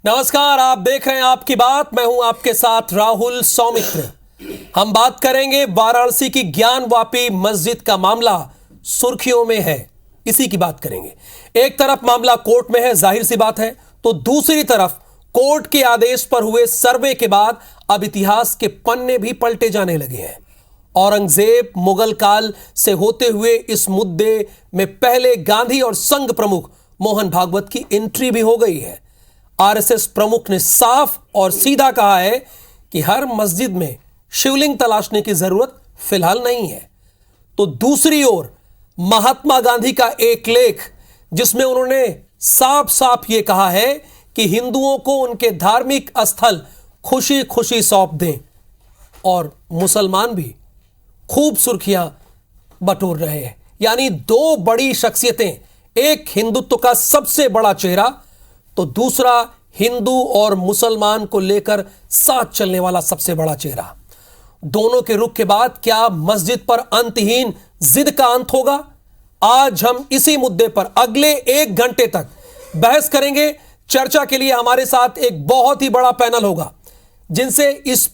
नमस्कार, आप देख रहे हैं आपकी बात। मैं हूं आपके साथ राहुल सौमित्र। हम बात करेंगे वाराणसी की ज्ञानवापी मस्जिद का मामला सुर्खियों में है, इसी की बात करेंगे। एक तरफ मामला कोर्ट में है, जाहिर सी बात है, तो दूसरी तरफ कोर्ट के आदेश पर हुए सर्वे के बाद अब इतिहास के पन्ने भी पलटे जाने लगे हैं। औरंगजेब मुगल काल से होते हुए इस मुद्दे में पहले गांधी और संघ प्रमुख मोहन भागवत की एंट्री भी हो गई है। आरएसएस प्रमुख ने साफ और सीधा कहा है कि हर मस्जिद में शिवलिंग तलाशने की जरूरत फिलहाल नहीं है। तो दूसरी ओर महात्मा गांधी का एक लेख जिसमें उन्होंने साफ साफ यह कहा है कि हिंदुओं को उनके धार्मिक स्थल खुशी खुशी सौंप दें, और मुसलमान भी खूब सुर्खियां बटोर रहे हैं। यानी दो बड़ी शख्सियतें, एक हिंदुत्व का सबसे बड़ा चेहरा, तो दूसरा हिंदू और मुसलमान को लेकर साथ चलने वाला सबसे बड़ा चेहरा। दोनों के रुख के बाद क्या मस्जिद पर अंतहीन जिद का अंत होगा? आज हम इसी मुद्दे पर अगले 1 घंटे तक बहस करेंगे। चर्चा के लिए हमारे साथ एक बहुत ही बड़ा पैनल होगा जिनसे इस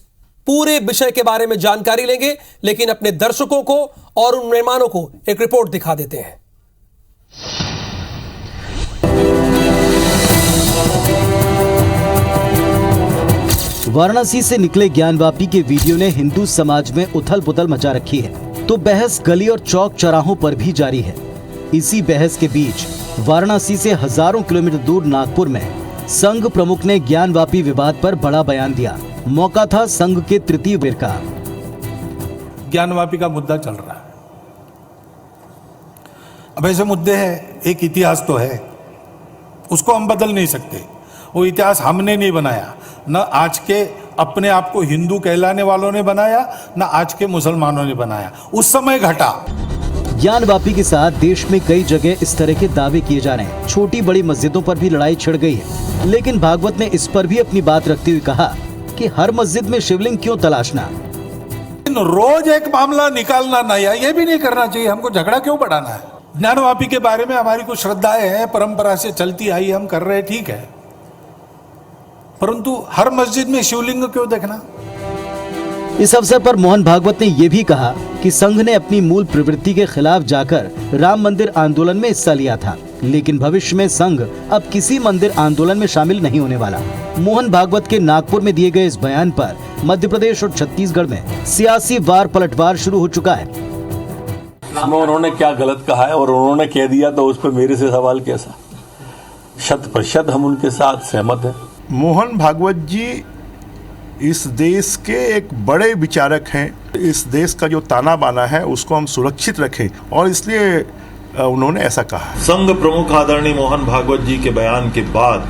पूरे विषय के बारे में जानकारी लेंगे, लेकिन अपने दर्शकों को और उन मेहमानों को एक रिपोर्ट दिखा देते हैं। वाराणसी से निकले ज्ञानवापी के वीडियो ने हिंदू समाज में उथल पुथल मचा रखी है, तो बहस गली और चौक चौराहों पर भी जारी है। इसी बहस के बीच वाराणसी से हजारों किलोमीटर दूर नागपुर में संघ प्रमुख ने ज्ञानवापी विवाद पर बड़ा बयान दिया। मौका था संघ के तृतीय वीर का। ज्ञानवापी का मुद्दा चल रहा है। अब ऐसे मुद्दे हैं, एक इतिहास तो है, उसको हम बदल नहीं सकते। वो इतिहास हमने नहीं बनाया, न आज के अपने आप को हिंदू कहलाने वालों ने बनाया, न आज के मुसलमानों ने बनाया। उस समय घटा। ज्ञानवापी के साथ देश में कई जगह इस तरह के दावे किए जा रहे हैं। छोटी बड़ी मस्जिदों पर भी लड़ाई छिड़ गई है, लेकिन भागवत ने इस पर भी अपनी बात रखते हुए कहा कि हर मस्जिद में शिवलिंग क्यों तलाशना। रोज एक मामला निकालना नया, ये भी नहीं करना चाहिए। हमको झगड़ा क्यों बढ़ाना है? ज्ञानवापी के बारे में हमारी कुछ श्रद्धाएं हैं, परंपरा से चलती आई, हम कर रहे हैं, ठीक है, परंतु हर मस्जिद में शिवलिंग क्यों देखना? इस अवसर पर मोहन भागवत ने यह भी कहा कि संघ ने अपनी मूल प्रवृत्ति के खिलाफ जाकर राम मंदिर आंदोलन में हिस्सा लिया था, लेकिन भविष्य में संघ अब किसी मंदिर आंदोलन में शामिल नहीं होने वाला। मोहन भागवत के नागपुर में दिए गए इस बयान पर मध्य प्रदेश और छत्तीसगढ़ में सियासी वार पलटवार शुरू हो चुका है। उन्होंने क्या गलत कहा है और उन्होंने कह दिया तो उस पर मेरे से सवाल कैसा? 100% हम उनके साथ सहमत हैं। मोहन भागवत जी इस देश के एक बड़े विचारक हैं। इस देश का जो ताना बाना है उसको हम सुरक्षित रखें, और इसलिए उन्होंने ऐसा कहा। संघ प्रमुख आदरणीय मोहन भागवत जी के बयान के बाद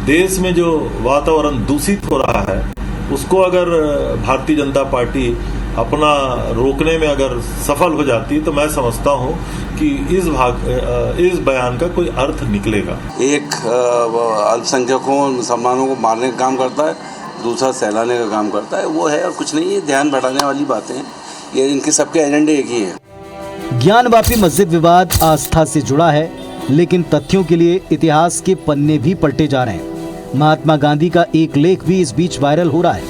देश में जो वातावरण दूषित हो रहा है, उसको अगर भारतीय जनता पार्टी अपना रोकने में अगर सफल हो जाती है तो मैं समझता हूं कि इस बयान का कोई अर्थ निकलेगा। एक अल्पसंख्यकों मुसलमानों को मारने का काम करता है, दूसरा सहलाने का काम करता है, वो है और कुछ नहीं। ये ध्यान बढ़ाने वाली बातें हैं, ये इनके सबके एजेंडे एक ही है। ज्ञानवापी मस्जिद विवाद आस्था से जुड़ा है, लेकिन तथ्यों के लिए इतिहास के पन्ने भी पलटे जा रहे हैं। महात्मा गांधी का एक लेख भी इस बीच वायरल हो रहा है,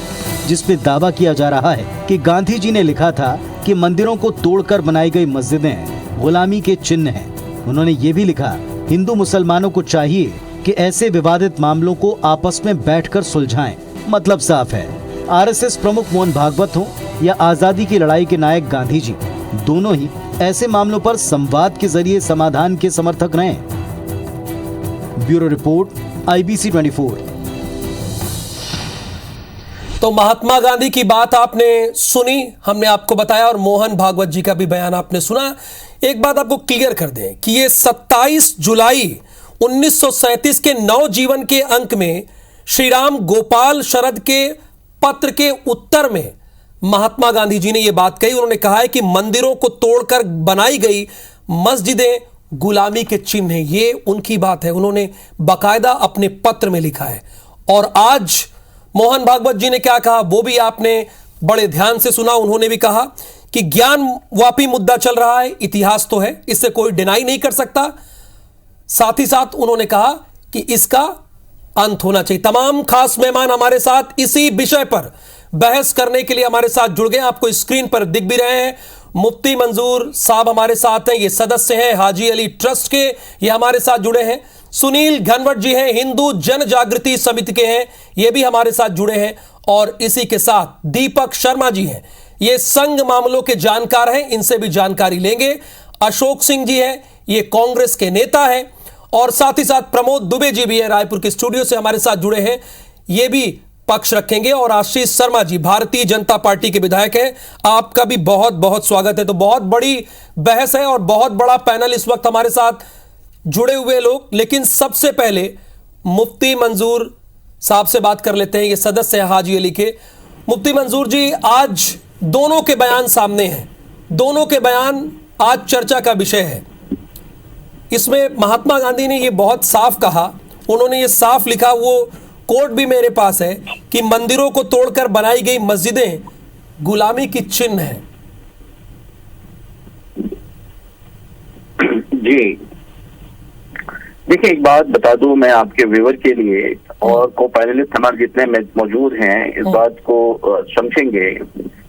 जिसमें दावा किया जा रहा है कि गांधी जी ने लिखा था कि मंदिरों को तोड़कर बनाई गई मस्जिदें गुलामी के चिन्ह हैं। उन्होंने ये भी लिखा, हिंदू मुसलमानों को चाहिए कि ऐसे विवादित मामलों को आपस में बैठकर सुलझाएं। मतलब साफ है, आरएसएस प्रमुख मोहन भागवत हो या आजादी की लड़ाई के नायक गांधी जी, दोनों ही ऐसे मामलों पर संवाद के जरिए समाधान के समर्थक रहे। Bureau report, IBC 24। तो महात्मा गांधी की बात आपने सुनी, हमने आपको बताया, और मोहन भागवत जी का भी बयान आपने सुना। एक बात आपको क्लियर कर दें कि ये 27 जुलाई 1937 के नवजीवन के अंक में श्री राम गोपाल शरद के पत्र के उत्तर में महात्मा गांधी जी ने यह बात कही। उन्होंने कहा है कि मंदिरों को तोड़कर बनाई गई मस्जिदें गुलामी के चिन्ह हैं। ये उनकी बात है, उन्होंने बाकायदा अपने पत्र में लिखा है। और आज मोहन भागवत जी ने क्या कहा वो भी आपने बड़े ध्यान से सुना। उन्होंने भी कहा कि ज्ञानवापी मुद्दा चल रहा है, इतिहास तो है, इससे कोई डिनाई नहीं कर सकता। साथ ही साथ उन्होंने कहा कि इसका अंत होना चाहिए। तमाम खास मेहमान हमारे साथ इसी विषय पर बहस करने के लिए हमारे साथ जुड़ गए। आपको स्क्रीन पर दिख भी रहे हैं। मुफ्ती मंजूर साहब हमारे साथ हैं, ये सदस्य हैं हाजी अली ट्रस्ट के, ये हमारे साथ जुड़े हैं। सुनील घनवट जी हैं, हिंदू जन जागृति समिति के हैं, ये भी हमारे साथ जुड़े हैं। और इसी के साथ दीपक शर्मा जी हैं, ये संघ मामलों के जानकार हैं, इनसे भी जानकारी लेंगे। अशोक सिंह जी हैं, ये कांग्रेस के नेता हैं। और साथ ही साथ प्रमोद दुबे जी भी हैं, रायपुर के स्टूडियो से हमारे साथ जुड़े हैं, ये भी पक्ष रखेंगे। और आशीष शर्मा जी भारतीय जनता पार्टी के विधायक हैं, आपका भी बहुत बहुत स्वागत है। तो बहुत बड़ी बहस है और बहुत बड़ा पैनल इस वक्त हमारे साथ जुड़े हुए लोग। लेकिन सबसे पहले मुफ्ती मंजूर साहब से बात कर लेते हैं, ये सदस्य है हाजी अली के। मुफ्ती मंजूर जी, आज दोनों के बयान सामने हैं, दोनों के बयान आज चर्चा का विषय है। इसमें महात्मा गांधी ने ये बहुत साफ कहा, उन्होंने ये साफ लिखा, वो कोट भी मेरे पास है कि मंदिरों को तोड़कर बनाई गई मस्जिदें गुलामी की चिन्ह है। जी देखिए, एक बात बता दूं मैं आपके व्यूअर के लिए और को पैनलिस्ट हमारे जितने में मौजूद हैं, इस बात को समझेंगे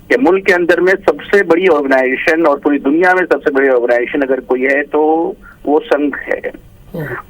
कि मुल्क के अंदर में सबसे बड़ी ऑर्गेनाइजेशन और पूरी दुनिया में सबसे बड़ी ऑर्गेनाइजेशन अगर कोई है तो वो संघ है।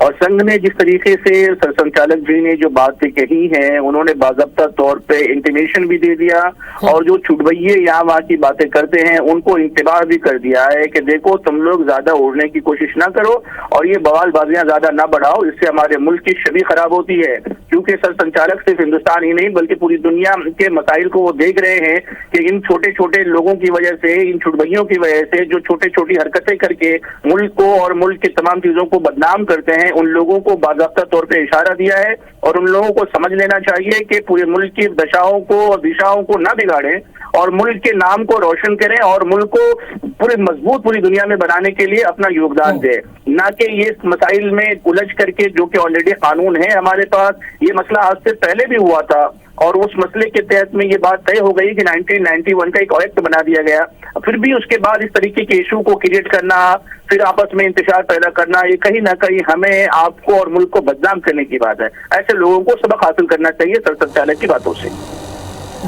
और संघ ने जिस तरीके से सरसंचालक जी ने जो बातें कही हैं, उन्होंने बाज़ाब्ता तौर पे इंटीमेशन भी दे दिया और जो छुटभइये यहाँ वहाँ की बातें करते हैं उनको इंतबाह भी कर दिया है कि देखो तुम लोग ज्यादा उड़ने की कोशिश ना करो और ये बवालबाजियां ज्यादा ना बढ़ाओ, इससे हमारे मुल्क की छवि खराब होती है। क्योंकि सरसंचालक सिर्फ हिंदुस्तान ही नहीं बल्कि पूरी दुनिया के मसाइल को वो देख रहे हैं कि इन छोटे छोटे लोगों की वजह से, इन छुटभइयों की वजह से जो छोटे छोटी हरकतें करके मुल्क को और मुल्क की तमाम चीजों को बदनाम करते हैं, उन लोगों को बाज़ाब्ता तौर पे इशारा दिया है और उन लोगों को समझ लेना चाहिए कि पूरे मुल्क की दशाओं को और दिशाओं को ना बिगाड़ें और मुल्क के नाम को रोशन करें और मुल्क को पूरे मजबूत पूरी दुनिया में बनाने के लिए अपना योगदान दें, ना कि ये मसाइल में उलझ करके, जो कि ऑलरेडी कानून है हमारे पास। ये मसला आज से पहले भी हुआ था और उस मसले के तहत में ये बात तय हो गई कि 1991 का एक एक्ट बना दिया गया। फिर भी उसके बाद इस तरीके के इशू को क्रिएट करना, फिर आपस में इंतशार पैदा करना, ये कहीं ना कहीं हमें, आपको और मुल्क को बदनाम करने की बात है। ऐसे लोगों को सबक हासिल करना चाहिए सरसंचालक की बातों से।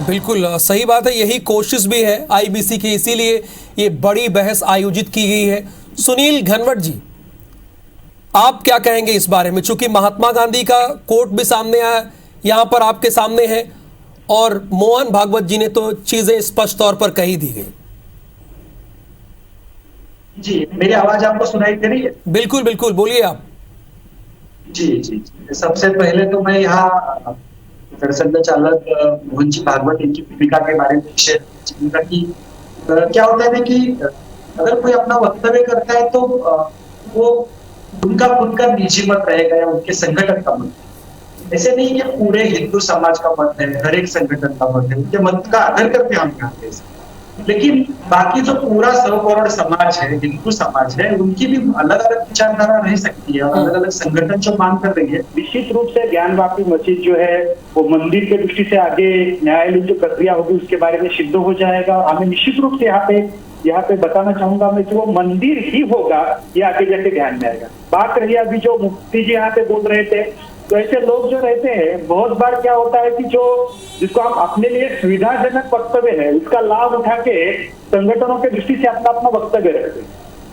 बिल्कुल सही बात है, यही कोशिश भी है आईबीसी की, इसीलिए ये बड़ी बहस आयोजित की गई है। सुनील घनवट जी, आप क्या कहेंगे इस बारे में? चूंकि महात्मा गांधी का कोट भी सामने आया, यहां पर आपके सामने है, और मोहन भागवत जी ने तो चीजें स्पष्ट तौर पर कही दी गई। जी, मेरी आवाज आपको सुनाई दे रही है? बिल्कुल बिल्कुल, बोलिए आप। जी जी, सबसे पहले तो मैं यहाँ सरसंघचालक मोहन जी भागवत इनकी भूमिका के बारे में कि क्या होता है कि अगर कोई अपना वक्तव्य करता है तो वो उनका खुद का निजी मत रहेगा या उनके संगठन का मत। ऐसे नहीं कि पूरे हिंदू समाज का मत है, हर एक संगठन का मत है, उनके मत का आदर करते हम यहाँ पे। लेकिन बाकी जो पूरा 100 करोड़ समाज है, हिंदू समाज है, उनकी भी अलग अलग विचारधारा रह सकती है और अलग अलग संगठन जो मांग कर रही है। निश्चित रूप से ज्ञानवापी मस्जिद जो है वो मंदिर के दृष्टि से आगे न्यायालयीन जो प्रक्रिया होगी उसके बारे में सिद्ध हो जाएगा। हमें निश्चित रूप से यहाँ पे बताना चाहूंगा मैं कि वो मंदिर ही होगा, ये आगे जाके ध्यान में आएगा। बात रही अभी जो मुफ्ती जी यहाँ पे बोल रहे थे, तो ऐसे लोग जो रहते हैं, बहुत बार क्या होता है कि जो जिसको हम अपने लिए सुविधाजनक वक्तव्य है उसका लाभ उठा के संगठनों के दृष्टि से अपना अपना वक्तव्य रखते हैं।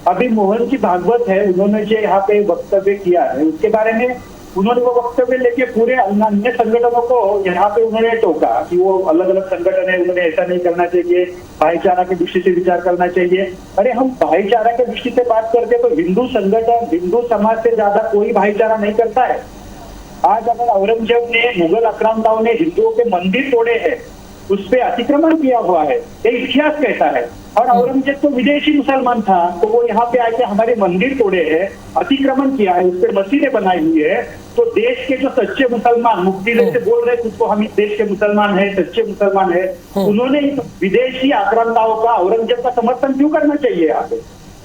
अभी मोहन जी भागवत है, उन्होंने जो यहाँ पे वक्तव्य किया है उसके बारे में उन्होंने वो वक्तव्य लेके पूरे अन्य संगठनों को यहाँ पे उन्होंने टोका कि वो अलग अलग संगठन है, उन्होंने ऐसा नहीं करना चाहिए, भाईचारा की दृष्टि से विचार करना चाहिए। अरे हम भाईचारा के दृष्टि से बात करते तो हिंदू संगठन, हिंदू समाज से ज्यादा कोई भाईचारा नहीं करता है। आज अगर औरंगजेब ने, मुगल आक्रांताओं ने हिंदुओं के मंदिर तोड़े हैं, उस पर अतिक्रमण किया हुआ है, ये इतिहास कहता है। और औरंगजेब तो विदेशी मुसलमान था, तो वो यहाँ पे आके हमारे मंदिर तोड़े हैं, अतिक्रमण किया है, उस पर मस्जिदें बनाई हुई है। तो देश के जो सच्चे मुसलमान, मुफ्ती जैसे बोल रहे उसको हम इस देश के मुसलमान है, सच्चे मुसलमान है, उन्होंने विदेशी आक्रांताओं का, औरंगजेब का समर्थन क्यों करना चाहिए यहाँ पे?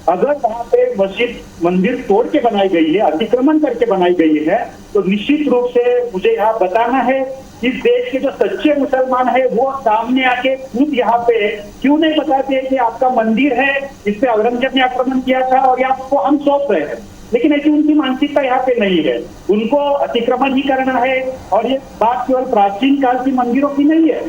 अगर वहां पे मस्जिद, मंदिर तोड़ के बनाई गई है, अतिक्रमण करके बनाई गई है, तो निश्चित रूप से मुझे यहाँ बताना है इस देश के जो सच्चे मुसलमान है वो सामने आके खुद यहाँ पे क्यों नहीं बताते कि आपका मंदिर है, इस पे औरंगजेब ने आक्रमण किया था और ये आपको हम सौंप रहे हैं। लेकिन ऐसी उनकी मानसिकता यहाँ पे नहीं है। उनको अतिक्रमण ही करना है, और ये बात केवल प्राचीन काल की मंदिरों की नहीं है।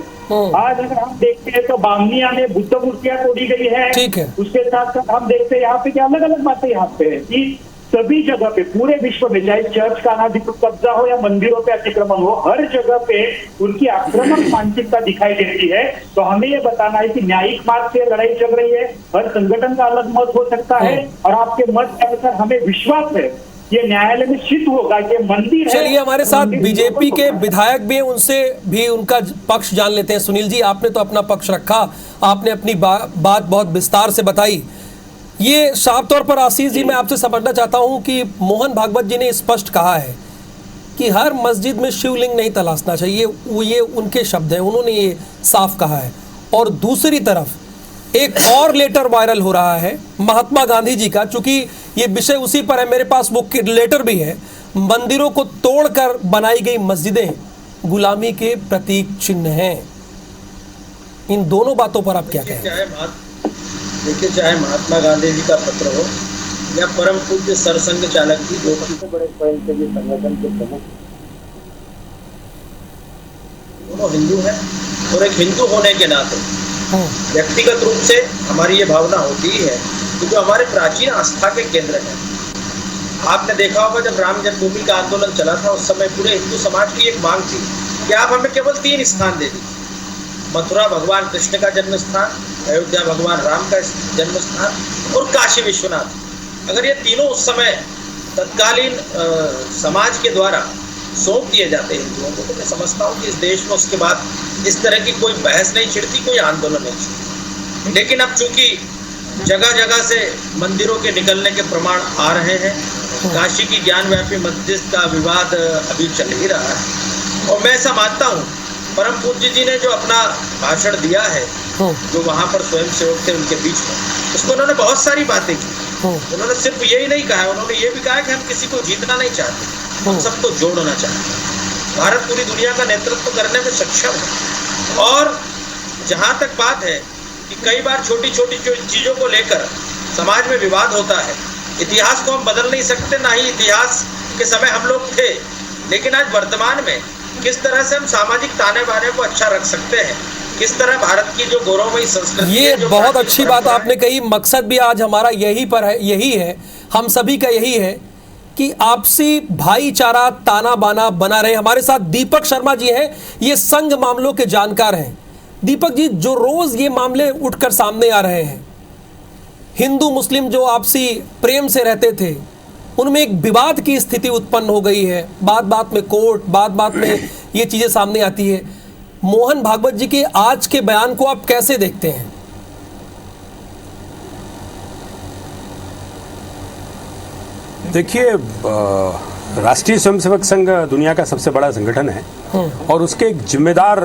आज अगर हम देखते हैं तो बामनिया में बुद्ध मूर्तियां तोड़ी गई है। ठीक है। उसके साथ साथ हम देखते हैं यहाँ पे क्या अलग अलग बातें यहाँ पे है कि सभी जगह पे पूरे विश्व में, चाहे चर्च का अनाधिकृत कब्जा हो या मंदिरों पे अतिक्रमण हो, हर जगह पे उनकी आक्रामक मानसिकता दिखाई देती है। तो हमें ये बताना है कि न्यायिक मार्ग से लड़ाई चल रही है, हर संगठन का अलग मत हो सकता है, और आपके मत के अनुसार हमें विश्वास है ये न्यायालय में सिद्ध होगा कि मंदिर है। चलिए, हमारे साथ बीजेपी के विधायक भी हैं, उनसे भी उनका पक्ष जान लेते हैं। सुनील जी, आपने तो अपना पक्ष रखा, आपने अपनी बात बहुत विस्तार से बताई। ये साफ तौर पर आशीष जी, मैं आपसे समझना चाहता हूं कि मोहन भागवत जी ने स्पष्ट कहा है कि हर मस्जिद में शिवलिंग नहीं तलाशना चाहिए, ये उनके शब्द हैं, उन्होंने ये साफ कहा है। और दूसरी तरफ एक और लेटर वायरल हो रहा है महात्मा गांधी जी का, चूंकि ये विषय उसी पर है, मेरे पास वो लेटर भी है। मंदिरों को तोड़कर बनाई गई मस्जिदें गुलामी के प्रतीक चिन्ह हैं। इन दोनों बातों पर आप क्या कहें? देखिए, चाहे महात्मा गांधी जी का पत्र हो या परम पूज्य सरसंघ चालक जी, जो सबसे बड़े स्वयंसेवी संगठन के प्रमुख, दोनों हिंदू हैं, और एक हिंदू होने के नाते व्यक्तिगत रूप से हमारी ये भावना होती है कि जो हमारे प्राचीन आस्था के केंद्र हैं, आपने देखा होगा जब राम जन्मभूमि का आंदोलन चला था उस समय पूरे हिंदू समाज की एक मांग थी कि आप हमें केवल 3 स्थान दे दीजिए, मथुरा भगवान कृष्ण का जन्म स्थान, अयोध्या भगवान राम का जन्म स्थान और काशी विश्वनाथ। अगर ये तीनों उस समय तत्कालीन समाज के द्वारा सौंप दिए जाते हिंदुओं को, तो मैं समझता हूँ कि इस देश में उसके बाद इस तरह की कोई बहस नहीं छिड़ती, कोई आंदोलन नहीं छिड़ती। लेकिन अब चूंकि जगह जगह से मंदिरों के निकलने के प्रमाण आ रहे हैं, काशी की ज्ञानव्यापी मस्जिद का विवाद अभी चल ही रहा है, और मैं ऐसा मानता हूँ परम पूज्य जी ने जो अपना भाषण दिया है, जो वहाँ पर स्वयं सेवक थे उनके बीच में, उसको उन्होंने बहुत सारी बातें की। उन्होंने सिर्फ यही नहीं कहा, उन्होंने ये भी कहा कि हम किसी को जीतना नहीं चाहते, हम सबको जोड़ना चाहते हैं। भारत पूरी दुनिया का नेतृत्व करने में सक्षम है। और जहाँ तक बात है कि कई बार छोटी छोटी चीज़ों को लेकर समाज में विवाद होता है, इतिहास को हम बदल नहीं सकते, ना ही इतिहास के समय हम लोग थे, लेकिन आज वर्तमान में किस तरह से हम सामाजिक ताने बाने को अच्छा रख सकते हैं, किस तरह भारत की जो गौरवमयी संस्कृति, ये बहुत अच्छी बात आपने कही। मकसद भी आज हमारा यही पर है, यही है, हम सभी का यही है कि आपसी भाईचारा ताना बाना बना रहे। हमारे साथ दीपक शर्मा जी हैं, ये संघ मामलों के जानकार हैं। दीपक जी, जो रोज ये मामले उठकर सामने आ रहे हैं, हिंदू मुस्लिम जो आपसी प्रेम से रहते थे, उनमें एक विवाद की स्थिति उत्पन्न हो गई है, बात बात में कोर्ट, बात बात में ये चीजें सामने आती है। मोहन भागवत जी के आज के बयान को आप कैसे देखते हैं? देखिए, राष्ट्रीय स्वयंसेवक संघ दुनिया का सबसे बड़ा संगठन है, और उसके एक जिम्मेदार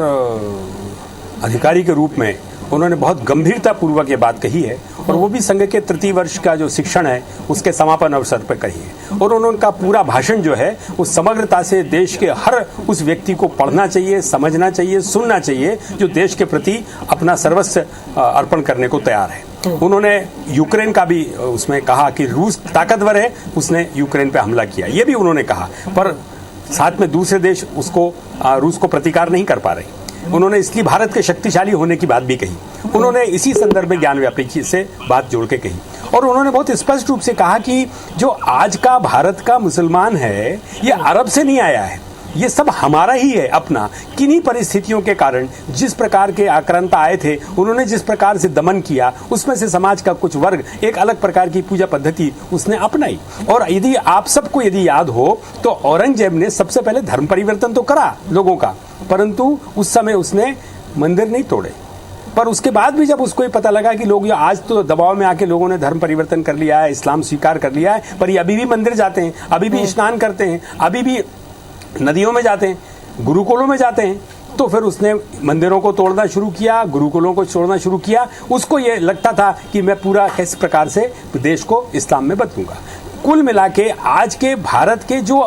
अधिकारी के रूप में उन्होंने बहुत गंभीरता पूर्वक ये बात कही है, और वो भी संघ के तृतीय वर्ष का जो शिक्षण है उसके समापन अवसर पर कही है। और उनका पूरा भाषण जो है वो समग्रता से देश के हर उस व्यक्ति को पढ़ना चाहिए, समझना चाहिए, सुनना चाहिए जो देश के प्रति अपना सर्वस्व अर्पण करने को तैयार है। उन्होंने यूक्रेन का भी उसमें कहा कि रूस ताकतवर है, उसने यूक्रेन पे हमला किया, ये भी उन्होंने कहा, पर साथ में दूसरे देश उसको रूस को प्रतिकार नहीं कर पा रहे। उन्होंने इसलिए भारत के शक्तिशाली होने की बात भी कही। उन्होंने इसी संदर्भ में ज्ञानव्यापी से बात जोड़ के कही, और उन्होंने बहुत स्पष्ट रूप से कहा कि जो आज का भारत का मुसलमान है ये अरब से नहीं आया है, ये सब हमारा ही है अपना। किन्हीं परिस्थितियों के कारण जिस प्रकार के आक्रांता आए थे, उन्होंने जिस प्रकार से दमन किया, उसमें से समाज का कुछ वर्ग एक अलग प्रकार की पूजा पद्धति उसने अपनाई। और यदि आप सबको यदि याद हो तो औरंगजेब ने सबसे पहले धर्म परिवर्तन तो करा लोगों का, परंतु उस समय उसने मंदिर नहीं तोड़े। पर उसके बाद भी जब उसको ये पता लगा कि लोग आज तो दबाव में आके लोगों ने धर्म परिवर्तन कर लिया है, इस्लाम स्वीकार कर लिया है, पर ये अभी भी मंदिर जाते हैं, अभी भी स्नान करते हैं, अभी भी नदियों में जाते हैं, गुरुकुलों में जाते हैं, तो फिर उसने मंदिरों को तोड़ना शुरू किया, गुरुकुलों को छोड़ना शुरू किया। उसको ये लगता था कि मैं पूरा किस प्रकार से देश को इस्लाम में बदलूंगा। कुल मिला के आज के भारत के जो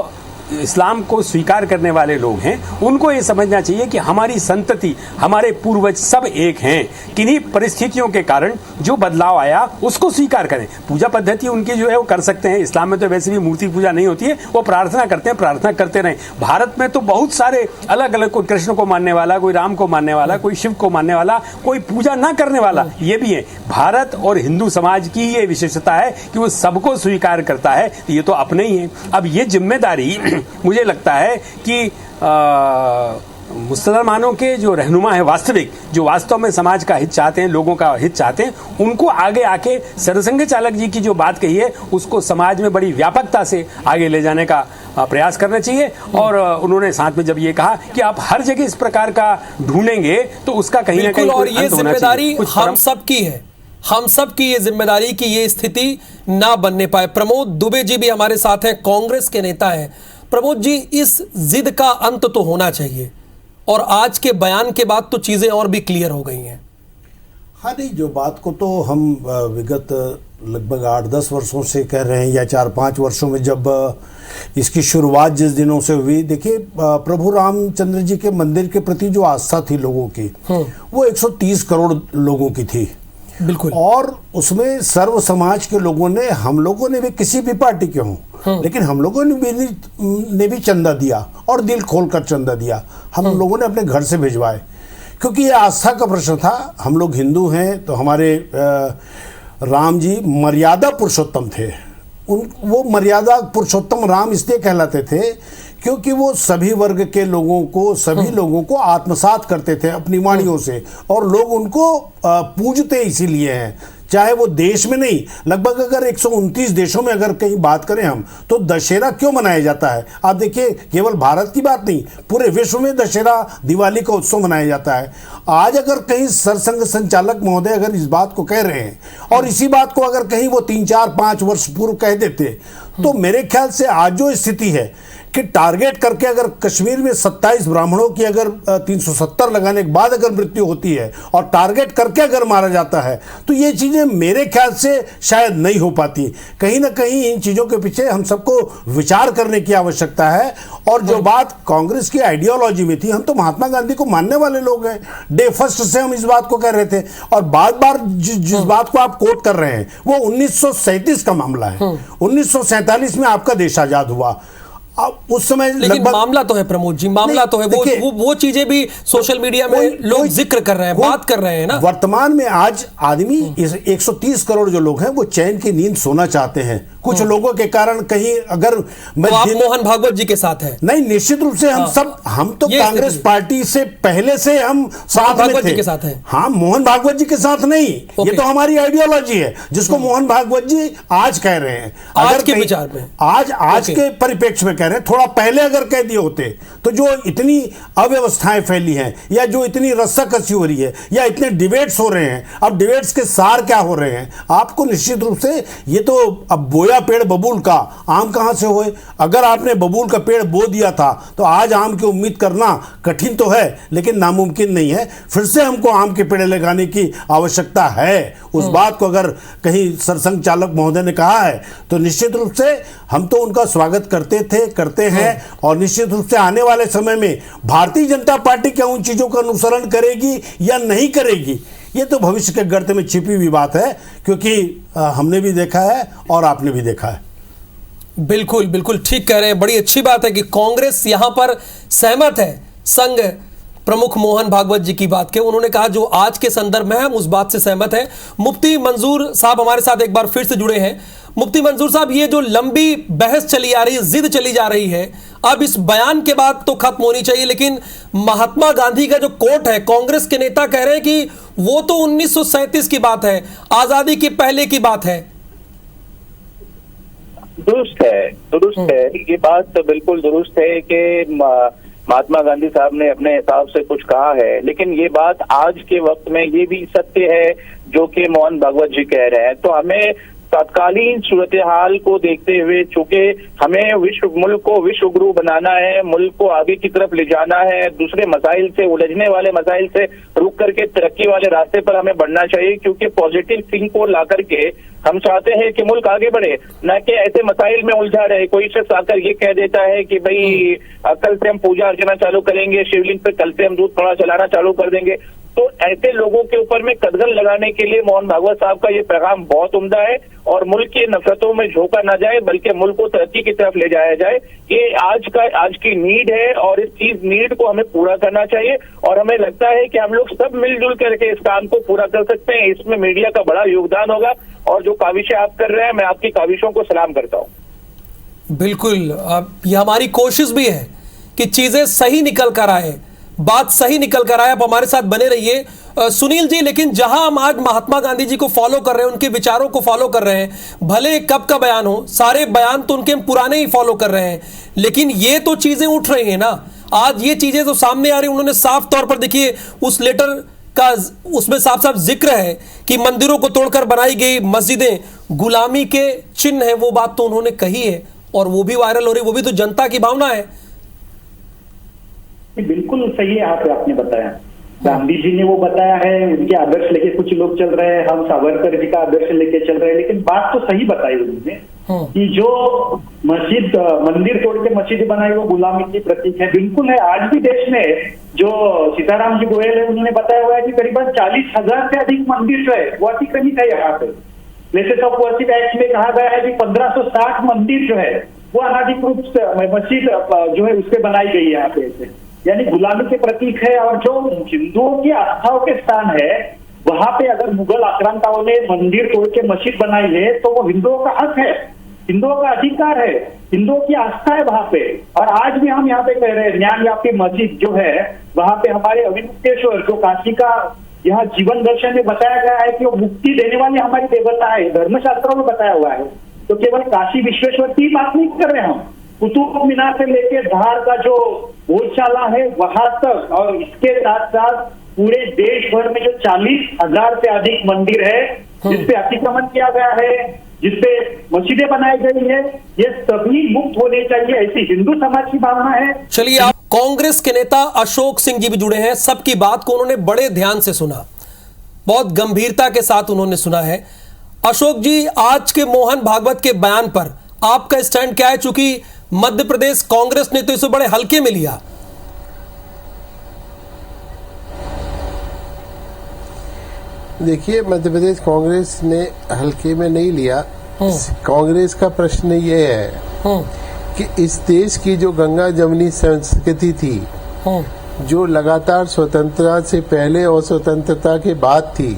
इस्लाम को स्वीकार करने वाले लोग हैं उनको ये समझना चाहिए कि हमारी संतति, हमारे पूर्वज सब एक हैं। किन्हीं परिस्थितियों के कारण जो बदलाव आया उसको स्वीकार करें। पूजा पद्धति उनकी जो है वो कर सकते हैं। इस्लाम में तो वैसे भी मूर्ति पूजा नहीं होती है, वो प्रार्थना करते हैं, प्रार्थना करते रहें। भारत में तो बहुत सारे अलग अलग, कोई कृष्ण को मानने वाला, कोई राम को मानने वाला, कोई शिव को मानने वाला, कोई पूजा ना करने वाला, ये भी है। भारत और हिंदू समाज की ये विशेषता है कि वो सबको स्वीकार करता है, ये तो अपने ही है। अब ये जिम्मेदारी मुझे लगता है कि मुसलमानों के जो रहनुमा है वास्तविक, जो वास्तव में समाज का हित चाहते हैं, लोगों का हित चाहते हैं, उनको आगे आके सरसंघ चालक जी की जो बात कही है उसको समाज में बड़ी व्यापकता से आगे ले जाने का प्रयास करना चाहिए। और उन्होंने साथ में जब ये कहा कि आप हर जगह इस प्रकार का ढूंढेंगे तो उसका कहीं ना कहीं, और ये जिम्मेदारी हम सब की है, हम सब की ये जिम्मेदारी कि ये स्थिति ना बनने पाए। प्रमोद दुबे जी भी हमारे साथ हैं, कांग्रेस के नेता हैं। प्रमोद जी, इस जिद का अंत तो होना चाहिए, और आज के बयान के बाद तो चीजें और भी क्लियर हो गई हैं। हाँ नहीं, जो बात को तो हम विगत लगभग 8-10 वर्षों से कह रहे हैं, या 4-5 वर्षों में जब इसकी शुरुआत जिस दिनों से हुई। देखिए, प्रभु रामचंद्र जी के मंदिर के प्रति जो आस्था थी लोगों की, वो 130 करोड़ लोगों की थी। बिल्कुल। और उसमें सर्व समाज के लोगों ने, हम लोगों ने भी, किसी भी पार्टी के हों, लेकिन हम लोगों ने भी चंदा दिया, और दिल खोलकर चंदा दिया। हम लोगों ने अपने घर से भिजवाए, क्योंकि ये आस्था का प्रश्न था। हम लोग हिंदू हैं तो हमारे राम जी मर्यादा पुरुषोत्तम थे। वो मर्यादा पुरुषोत्तम राम इसलिए कहलाते थे क्योंकि वो सभी वर्ग के लोगों को, सभी लोगों को आत्मसात करते थे अपनी वाणियों से, और लोग उनको पूजते इसीलिए हैं। चाहे वो देश में नहीं, लगभग अगर 129 देशों में अगर कहीं बात करें हम, तो दशहरा क्यों मनाया जाता है? आप देखिए, केवल भारत की बात नहीं, पूरे विश्व में दशहरा, दिवाली का उत्सव मनाया जाता है। आज अगर कहीं सरसंघ संचालक महोदय अगर इस बात को कह रहे हैं, और इसी बात को अगर कहीं वो 3-4-5 वर्ष पूर्व कह देते, तो मेरे ख्याल से आज जो स्थिति है कि टारगेट करके अगर कश्मीर में 27 ब्राह्मणों की अगर 370 लगाने के बाद अगर मृत्यु होती है, और टारगेट करके अगर मारा जाता है, तो ये चीजें मेरे ख्याल से शायद नहीं हो पाती। कहीं ना कहीं इन चीजों के पीछे हम सबको विचार करने की आवश्यकता है। और जो बात कांग्रेस की आइडियोलॉजी में थी, हम तो महात्मा गांधी को मानने वाले लोग हैं, डे फर्स्ट से हम इस बात को कह रहे थे। और बार बार जिस बात को आप कोट कर रहे हैं, वो 1937 का मामला है। 1947 में आपका देश आजाद हुआ। उस समय लेकिन मामला तो है प्रमोद जी, मामला तो है। वो चीजें भी सोशल मीडिया में लोग जिक्र कर रहे हैं, बात कर रहे हैं ना। वर्तमान में आज आदमी 130 करोड़ जो लोग हैं, वो चैन की नींद सोना चाहते हैं। कुछ लोगों के कारण कहीं अगर तो आप मोहन भागवत जी के साथ हैं? नहीं, निश्चित रूप से हम तो कांग्रेस पार्टी से पहले से हम साथ में थे। के साथ हैं? हाँ, मोहन भागवत जी के साथ नहीं, ये तो हमारी आइडियोलॉजी है जिसको मोहन भागवत जी आज कह रहे हैं। आज के विचार में, आज के परिप्रेक्ष्य में कह रहे हैं। थोड़ा पहले अगर कह दिए होते तो जो इतनी अव्यवस्थाएं फैली हैं, या जो इतनी रस्साकसी हो रही है, या इतने डिबेट्स हो रहे हैं, अब डिबेट्स के सार क्या हो रहे हैं आपको निश्चित रूप से, ये तो अब बोया पेड़ बबूल का, आम कहां से होए? अगर आपने बबूल का पेड़ बो दिया था तो आज आम की उम्मीद करना कठिन तो है, लेकिन नामुमकिन नहीं है। फिर से हमको आम के पेड़ लगाने की आवश्यकता है। उस बात को अगर कहीं सरसंघ चालक महोदय ने कहा है तो निश्चित रूप से हम तो उनका स्वागत करते थे, करते हैं। और निश्चित रूप से आने वाले समय में भारतीय जनता पार्टी क्या उन चीजों का अनुसरण करेगी या नहीं करेगी, ये तो भविष्य के गर्त में छिपी हुई बात है, क्योंकि हमने भी देखा है और आपने भी देखा है। बिल्कुल बिल्कुल ठीक कह रहे हैं। बड़ी अच्छी बात है कि कांग्रेस यहां पर सहमत है संघ प्रमुख मोहन भागवत जी की बात के। उन्होंने कहा जो आज के संदर्भ में हम उस बात से सहमत हैं। मुफ्ती मंजूर साहब हमारे साथ एक बार फिर से जुड़े हैं। मुफ्ती मंजूर साहब, ये जो लंबी बहस चली आ रही है, जिद चली जा रही है, अब इस बयान के बाद तो खत्म होनी चाहिए, लेकिन महात्मा गांधी का जो कोट है, कांग्रेस के नेता कह रहे हैं कि वो तो 1937 की बात है, आजादी के पहले की बात है। दुरुस्त है ये बात तो बिल्कुल दुरुस्त है कि महात्मा गांधी साहब ने अपने हिसाब से कुछ कहा है, लेकिन ये बात आज के वक्त में ये भी सत्य है जो कि मोहन भागवत जी कह रहे हैं। तो हमें तत्कालीन सूरत हाल को देखते हुए, चूंकि हमें मुल्क को विश्व गुरु बनाना है, मुल्क को आगे की तरफ ले जाना है, दूसरे मसाइल से, उलझने वाले मसाइल से रुक करके तरक्की वाले रास्ते पर हमें बढ़ना चाहिए, क्योंकि पॉजिटिव थिंक को ला करके हम चाहते हैं कि मुल्क आगे बढ़े, न कि ऐसे मसाइल में उलझा रहे। कोई शख्स आकर ये कह देता है कि भाई कल से हम पूजा अर्चना चालू करेंगे, शिवलिंग पे कल से हम दूध थोड़ा चलाना चालू कर देंगे। तो ऐसे लोगों के ऊपर में कदगन लगाने के लिए मोहन भागवत साहब का ये पैगाम बहुत उम्दा है, और मुल्क की नफरतों में झोंका ना जाए, बल्कि मुल्क को तरक्की की तरफ ले जाया जाए। ये आज की नीड है, और इस चीज नीड को हमें पूरा करना चाहिए, और हमें लगता है कि हम लोग सब मिलजुल करके इस काम को पूरा कर सकते हैं। इसमें मीडिया का बड़ा योगदान होगा, और जो काविशें आप कर रहे हैं, मैं आपकी काविशों को सलाम करता हूँ। बिल्कुल, ये हमारी कोशिश भी है कि चीजें सही निकल कर आए, बात सही निकल कर आए। आप हमारे साथ बने रहिए सुनील जी। लेकिन जहां हम आज महात्मा गांधी जी को फॉलो कर रहे हैं, उनके विचारों को फॉलो कर रहे हैं, भले कब का बयान हो, सारे बयान तो उनके हम पुराने ही फॉलो कर रहे हैं, लेकिन ये तो चीजें उठ रही हैं ना। आज ये चीजें तो सामने आ रही, उन्होंने साफ तौर पर, देखिए उस लेटर का उसमें साफ साफ जिक्र है कि मंदिरों को तोड़कर बनाई गई मस्जिदें गुलामी के चिन्ह है। वो बात तो उन्होंने कही है, और वो भी वायरल हो रही, वो भी तो जनता की भावना है। बिल्कुल सही है, आपने बताया, गांधी जी ने वो बताया है, उनके आदर्श लेके कुछ लोग चल रहे हैं, हम सावरकर जी का आदर्श लेके चल रहे हैं, लेकिन बात तो सही बताई उन्होंने कि जो मंदिर तोड़ के मस्जिद बनाई वो गुलामी की प्रतीक है। बिल्कुल है, आज भी देश में जो सीताराम जी गोयल है, उन्होंने बताया हुआ है कि करीबन 40,000 से अधिक मंदिर जो है वो अतिक्रमित है यहाँ पे। प्लेसेस ऑफ वर्शिप एक्ट में कहा गया है कि 1560 मंदिर जो है वो अनाधिकृत मस्जिद जो है उसपे बनाई गई है यहाँ पे, यानी गुलामी के प्रतीक है। और जो हिंदुओं की आस्थाओं के स्थान है, वहां पे अगर मुगल आक्रांताओं ने मंदिर तोड़ के मस्जिद बनाई है, तो वो हिंदुओं का हक है, हिंदुओं का अधिकार है, हिंदुओं की आस्था है वहां पे। और आज भी हम यहाँ पे कह रहे हैं, ज्ञानव्यापी मस्जिद जो है, वहां पे हमारे अविमुक्तेश्वर, जो काशी का यहाँ जीवन दर्शन में बताया गया है कि वो मुक्ति देने वाली हमारी देवता है, धर्मशास्त्रों में बताया हुआ है। तो केवल काशी विश्वेश्वर की बात नहीं कर रहे हम, कुतुब मीनार से लेके धार का जो भोजशाला है वहां तक, और इसके साथ साथ पूरे देश भर में जो 40,000 से अधिक मंदिर है जिसपे अतिक्रमण किया गया है, जिसपे मस्जिदें बनाई गई है, ये सभी मुक्त होने चाहिए, ऐसी हिंदू समाज की भावना है। चलिए, आप कांग्रेस के नेता अशोक सिंह जी भी जुड़े हैं, सबकी बात को उन्होंने बड़े ध्यान से सुना, बहुत गंभीरता के साथ उन्होंने सुना है। अशोक जी, आज के मोहन भागवत के बयान पर आपका स्टैंड क्या है? चूंकि मध्य प्रदेश कांग्रेस ने तो इसे बड़े हल्के में लिया। देखिए, मध्य प्रदेश कांग्रेस ने हल्के में नहीं लिया। कांग्रेस का प्रश्न ये है कि इस देश की जो गंगा जमुनी संस्कृति थी, जो लगातार स्वतंत्रता से पहले और स्वतंत्रता के बाद थी,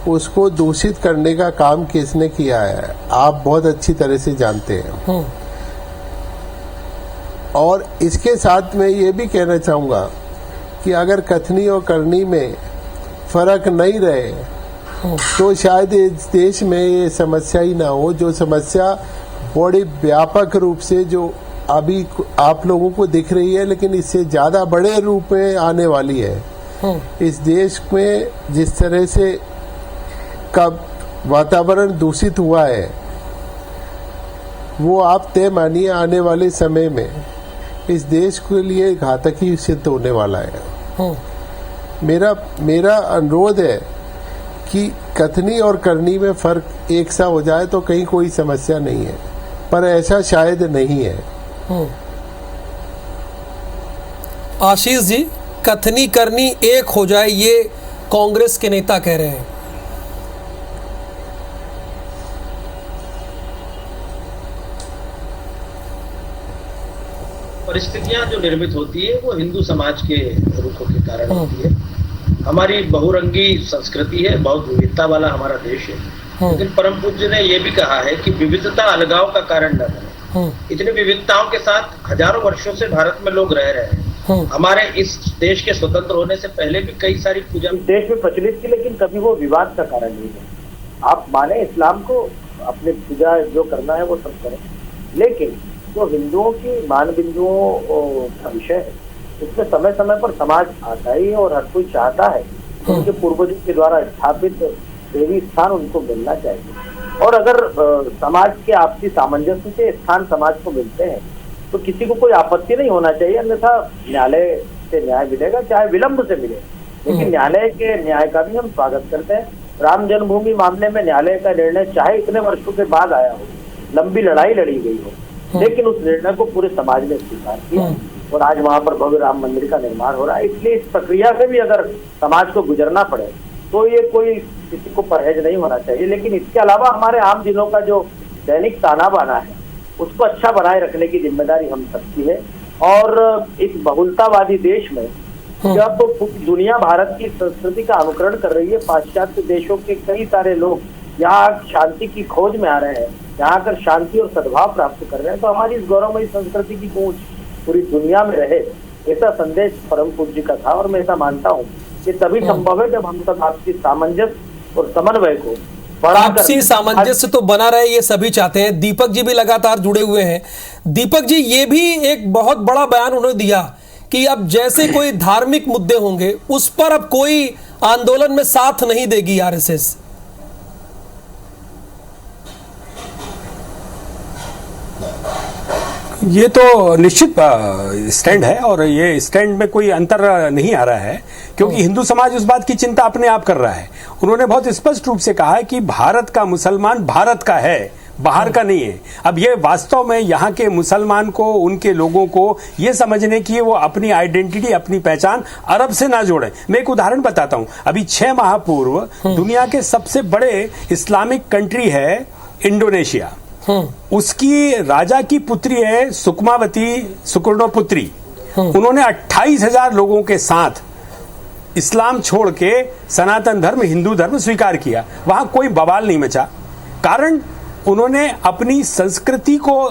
उसको दूषित करने का काम किसने किया है, आप बहुत अच्छी तरह से जानते हैं। और इसके साथ मैं ये भी कहना चाहूँगा कि अगर कथनी और करनी में फर्क नहीं रहे तो शायद इस देश में ये समस्या ही ना हो, जो समस्या बड़ी व्यापक रूप से जो अभी आप लोगों को दिख रही है, लेकिन इससे ज़्यादा बड़े रूप में आने वाली है। इस देश में जिस तरह से का वातावरण दूषित हुआ है, वो आप तय मानिए आने वाले समय में इस देश के लिए घातक ही सिद्ध होने वाला है। मेरा अनुरोध है कि कथनी और करनी में फर्क एक सा हो जाए तो कहीं कोई समस्या नहीं है, पर ऐसा शायद नहीं है। आशीष जी, कथनी करनी एक हो जाए, ये कांग्रेस के नेता कह रहे हैं। परिस्थितियां जो निर्मित होती है वो हिंदू समाज के रुखों के कारण होती है। हमारी बहुरंगी संस्कृति है, बहुत विविधता वाला हमारा देश है, लेकिन परम पूज्य ने यह भी कहा है कि विविधता अलगाव का कारण न बने। इतनी विविधताओं के साथ हजारों वर्षों से भारत में लोग रह रहे हैं। हमारे इस देश के स्वतंत्र होने से पहले भी कई सारी पूजा देश में प्रचलित थी, लेकिन कभी वो विवाद का कारण नहीं है। आप माने इस्लाम को, अपने पूजा जो करना है वो सब करें, लेकिन जो हिंदुओं की मान बिंदुओं का विषय है, इसमें समय समय पर समाज आता ही है, और हर कोई चाहता है उनके पूर्वजों के द्वारा स्थापित देवी स्थान उनको मिलना चाहिए। और अगर समाज के आपसी सामंजस्य से स्थान समाज को मिलते हैं तो किसी को कोई आपत्ति नहीं होना चाहिए, अन्यथा न्यायालय से न्याय मिलेगा, चाहे विलंब से मिले, लेकिन न्यायालय के न्याय का भी हम स्वागत करते हैं। राम जन्मभूमि मामले में न्यायालय का निर्णय चाहे इतने वर्षों के बाद आया हो, लंबी लड़ाई लड़ी गई हो, लेकिन उस निर्णय को पूरे समाज ने स्वीकार किया और आज वहां पर भव्य राम मंदिर का निर्माण हो रहा है। इसलिए इस प्रक्रिया से भी अगर समाज को गुजरना पड़े तो ये कोई किसी को परहेज नहीं होना चाहिए। लेकिन इसके अलावा हमारे आम दिनों का जो दैनिक ताना बाना है उसको अच्छा बनाए रखने की जिम्मेदारी हम सबकी है। और इस बहुलतावादी देश में जब तो दुनिया भारत की संस्कृति का अनुकरण कर रही है, पाश्चात्य देशों के कई सारे लोग यहाँ शांति की खोज में आ रहे हैं, यहाँ आकर शांति और सद्भाव प्राप्त कर रहे हैं, तो हमारी इस गौरवमयी संस्कृति की गूंज पूरी दुनिया में रहे, ऐसा संदेश परम पूज्य का था। और मैं ऐसा मानता हूँ कि तभी संभव है जब हम सब आपसी सामंजस्य और समन्वय को आपसी सामंजस्य तो बना रहे, ये सभी चाहते हैं। दीपक जी भी लगातार जुड़े हुए हैं। दीपक जी, ये भी एक बहुत बड़ा बयान उन्होंने दिया कि अब जैसे कोई धार्मिक मुद्दे होंगे उस पर अब कोई आंदोलन में साथ नहीं देगी आरएसएस। ये तो निश्चित स्टैंड है और ये स्टैंड में कोई अंतर नहीं आ रहा है, क्योंकि हिंदू समाज उस बात की चिंता अपने आप कर रहा है। उन्होंने बहुत स्पष्ट रूप से कहा है कि भारत का मुसलमान भारत का है, बाहर का नहीं है। अब ये वास्तव में यहाँ के मुसलमान को, उनके लोगों को ये समझने की वो अपनी आइडेंटिटी, अपनी पहचान अरब से ना जोड़ें। मैं एक उदाहरण बताता हूँ। अभी 6 माह पूर्व दुनिया के सबसे बड़े इस्लामिक कंट्री है इंडोनेशिया, उसकी राजा की पुत्री है सुकर्णोपुत्री। उन्होंने 28,000 लोगों के साथ इस्लाम छोड़ के सनातन धर्म, हिंदू धर्म स्वीकार किया। वहां कोई बवाल नहीं मचा, कारण उन्होंने अपनी संस्कृति को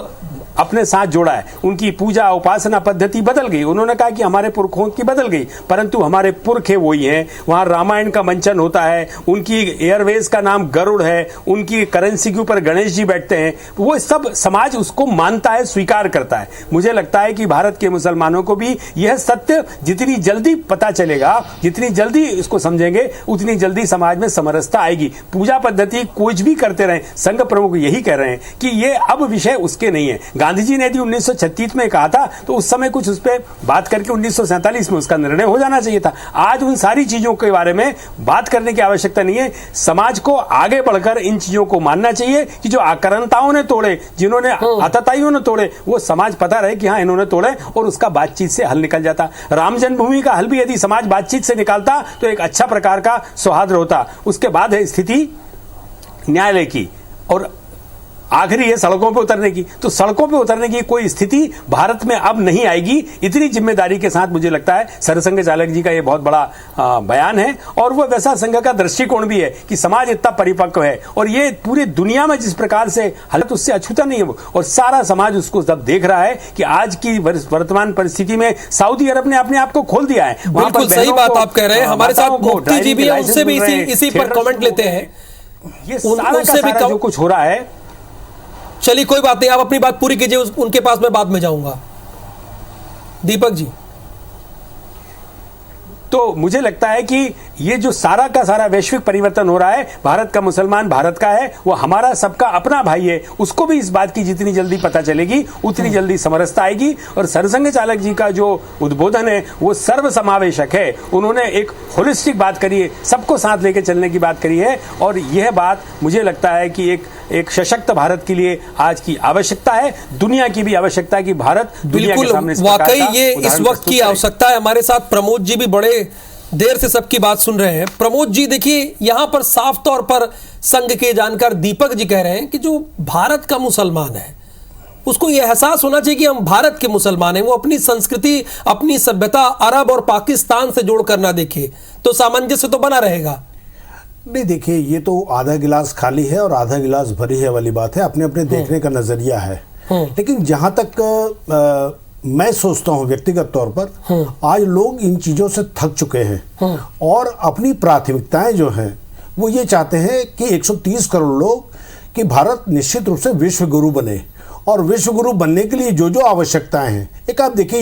अपने साथ जोड़ा है। उनकी पूजा उपासना पद्धति बदल गई, उन्होंने कहा कि हमारे पुरखों की बदल गई, परंतु हमारे पुरखे वही हैं। वहां रामायण का मंचन होता है, उनकी एयरवेज का नाम गरुड़ है, उनकी करेंसी के ऊपर गणेश जी बैठते हैं। वो सब समाज उसको मानता है, स्वीकार करता है। मुझे लगता है कि भारत के मुसलमानों को भी यह सत्य जितनी जल्दी पता चलेगा, जितनी जल्दी इसको समझेंगे, उतनी जल्दी समाज में समरसता आएगी। पूजा पद्धति कुछ भी करते रहे, संघ प्रमुख यही कह रहे हैं कि ये अब विषय उसके नहीं है। गांधी जी ने यदि 1936 में कहा था तो उस समय कुछ उस पर बात करके 1947 में उसका निर्णय हो जाना चाहिए था। आज उन सारी चीजों के बारे में बात करने की आवश्यकता नहीं है। समाज को आगे बढ़कर इन चीजों को मानना चाहिए कि जो आक्रांताओं ने तोड़े, जिन्होंने आतताइयों ने तोड़े, वो समाज पता रहे कि हाँ इन्होंने तोड़े और उसका बातचीत से हल निकल जाता। राम जन्मभूमि का हल भी यदि समाज बातचीत से निकालता तो एक अच्छा प्रकार का सौहार्द होता। उसके बाद है स्थिति न्यायालय की और आखिरी है सड़कों पे उतरने की। तो सड़कों पे उतरने की कोई स्थिति भारत में अब नहीं आएगी। इतनी जिम्मेदारी के साथ मुझे लगता है सरसंघ चालक जी का ये बहुत बड़ा बयान है और वो वैसा संघ का दृष्टिकोण भी है कि समाज इतना परिपक्व है और ये पूरी दुनिया में जिस प्रकार से हालत उससे अछूता नहीं है और सारा समाज उसको सब देख रहा है कि आज की वर्तमान परिस्थिति में सऊदी अरब ने अपने आप को खोल दिया है। बिल्कुल सही बात आप कह रहे हैं। हमारे साथ मुफ्ती जी भी है, उनसे भी इसी पर कमेंट लेते हैं। ये सारा जो कुछ हो रहा है, चलिए कोई बात नहीं, आप अपनी बात पूरी कीजिए, उनके पास मैं बाद में जाऊंगा। दीपक जी, तो मुझे लगता है कि ये जो सारा का सारा वैश्विक परिवर्तन हो रहा है, भारत का मुसलमान भारत का है, वो हमारा सबका अपना भाई है। उसको भी इस बात की जितनी जल्दी पता चलेगी उतनी जल्दी समरसता आएगी। और सरसंघ चालक जी का जो उद्बोधन है वो सर्व समावेशक है। उन्होंने एक होलिस्टिक बात करी है, सबको साथ लेकर चलने की बात करी है और यह बात मुझे लगता है कि एक सशक्त भारत के लिए आज की आवश्यकता है, दुनिया की भी आवश्यकता है कि भारत दुनिया के सामने वाकई ये इस वक्त की आवश्यकता है। हमारे साथ प्रमोद जी भी बड़े देर से सबकी बात सुन रहे हैं। प्रमोद जी, देखिए यहां पर साफ तौर पर संघ के जानकार दीपक जी कह रहे हैं कि जो भारत का मुसलमान है उसको यह एहसास होना चाहिए कि हम भारत के मुसलमान हैं, वो अपनी संस्कृति, अपनी सभ्यता अरब और पाकिस्तान से जोड़कर ना देखे तो सामंजस्य तो बना रहेगा। नहीं, देखिए ये तो आधा गिलास खाली है और आधा गिलास भरी है वाली बात है, अपने अपने देखने का नजरिया है। लेकिन जहां तक मैं सोचता हूं व्यक्तिगत तौर पर, आज लोग इन चीजों से थक चुके हैं और अपनी प्राथमिकताएं जो हैं वो ये चाहते हैं कि 130 करोड़ लोग कि भारत निश्चित रूप से विश्व गुरु बने और विश्व गुरु बनने के लिए जो जो आवश्यकताएं हैं, एक आप देखिए